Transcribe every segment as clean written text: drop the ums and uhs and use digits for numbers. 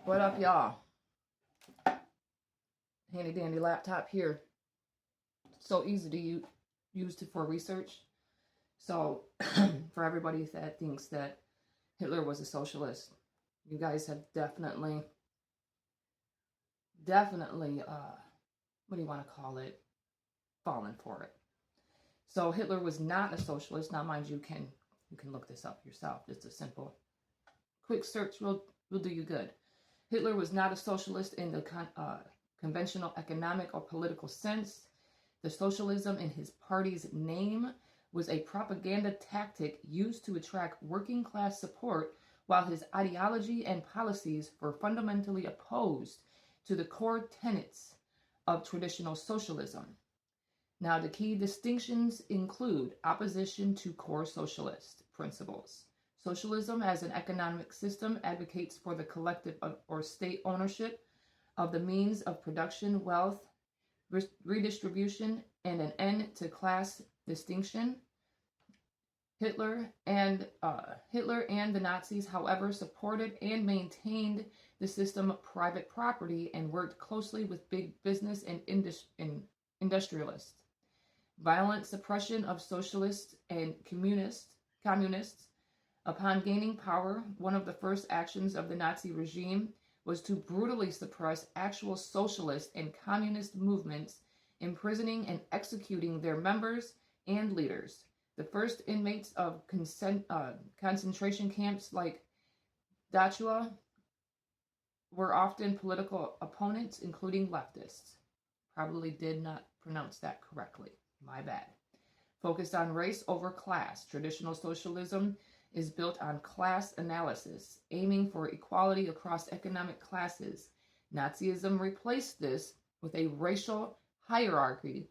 What up, y'all? Handy dandy laptop here. So easy to use for research. So for everybody that thinks that Hitler was a socialist, you guys have definitely, what do you want to call it? Fallen for it. So Hitler was not a socialist. Now, mind you, you can look this up yourself. Just a simple, quick search will do you good. Hitler was not a socialist in the conventional economic or political sense. The socialism in his party's name was a propaganda tactic used to attract working class support, while his ideology and policies were fundamentally opposed to the core tenets of traditional socialism. Now, the key distinctions include opposition to core socialist principles. Socialism as an economic system advocates for the collective or state ownership of the means of production, wealth, redistribution, and an end to class distinction. Hitler and the Nazis, however, supported and maintained the system of private property and worked closely with big business and industrialists. Violent suppression of socialists and communists. Upon gaining power, one of the first actions of the Nazi regime was to brutally suppress actual socialist and communist movements, imprisoning and executing their members and leaders. The first inmates of concentration camps like Dachau were often political opponents, including leftists. Probably did not pronounce that correctly. My bad. Focused on race over class. Traditional socialism is built on class analysis, aiming for equality across economic classes. Nazism replaced this with a racial hierarchy,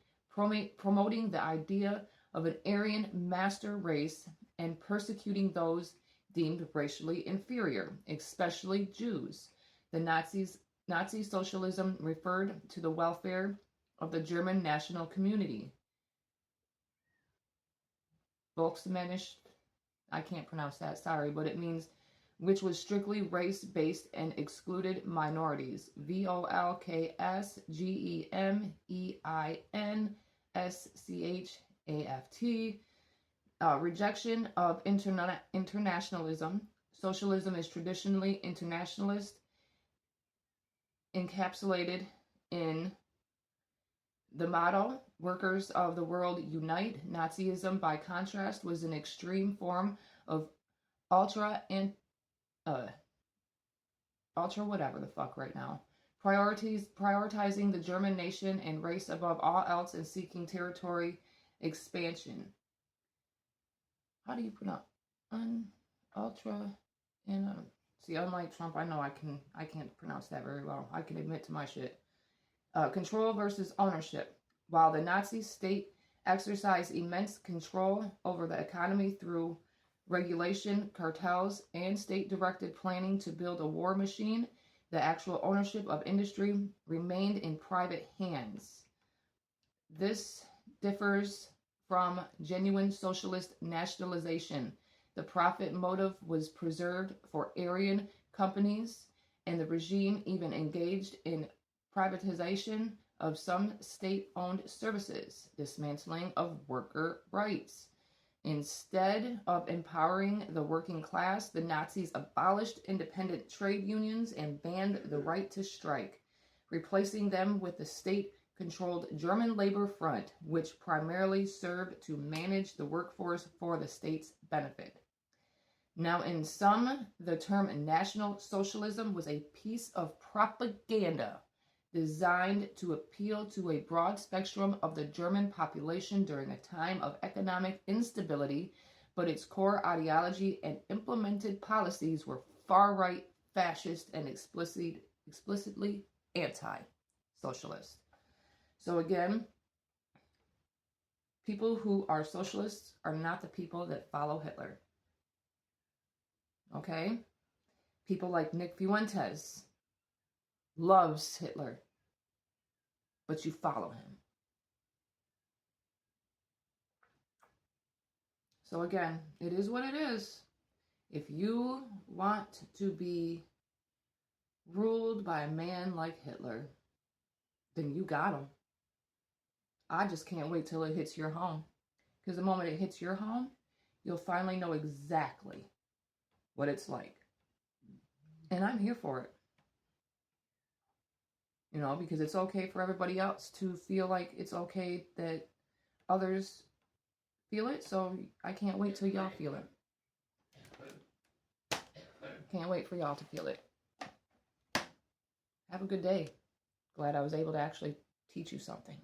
promoting the idea of an Aryan master race and persecuting those deemed racially inferior, especially Jews. The Nazi socialism referred to the welfare of the German national community. Volksmännisch, I can't pronounce that, sorry, but it means which was strictly race-based and excluded minorities. Volksgemeinschaft. Rejection of internationalism. Socialism is traditionally internationalist, encapsulated in the motto, workers of the world unite. Nazism, by contrast, was an extreme form of ultra whatever the fuck right now. Prioritizing the German nation and race above all else and seeking territory expansion. How do you pronounce ultra and see, unlike Trump, I know I can't pronounce that very well. I can admit to my shit. Control versus ownership. While the Nazi state exercised immense control over the economy through regulation, cartels, and state-directed planning to build a war machine, the actual ownership of industry remained in private hands. This differs from genuine socialist nationalization. The profit motive was preserved for Aryan companies, and the regime even engaged in privatization of some state-owned services, dismantling of worker rights. Instead of empowering the working class, the Nazis abolished independent trade unions and banned the right to strike, replacing them with the state-controlled German Labor Front, which primarily served to manage the workforce for the state's benefit. Now, in sum, the term National Socialism was a piece of propaganda designed to appeal to a broad spectrum of the German population during a time of economic instability, but its core ideology and implemented policies were far-right, fascist, and explicitly anti-socialist. So again, people who are socialists are not the people that follow Hitler. Okay? People like Nick Fuentes loves Hitler, but you follow him. So again, it is what it is. If you want to be ruled by a man like Hitler, then you got him. I just can't wait till it hits your home. Because the moment it hits your home, you'll finally know exactly what it's like. And I'm here for it. You know, because it's okay for everybody else to feel like it's okay that others feel it. So I can't wait till y'all feel it. Can't wait for y'all to feel it. Have a good day. Glad I was able to actually teach you something.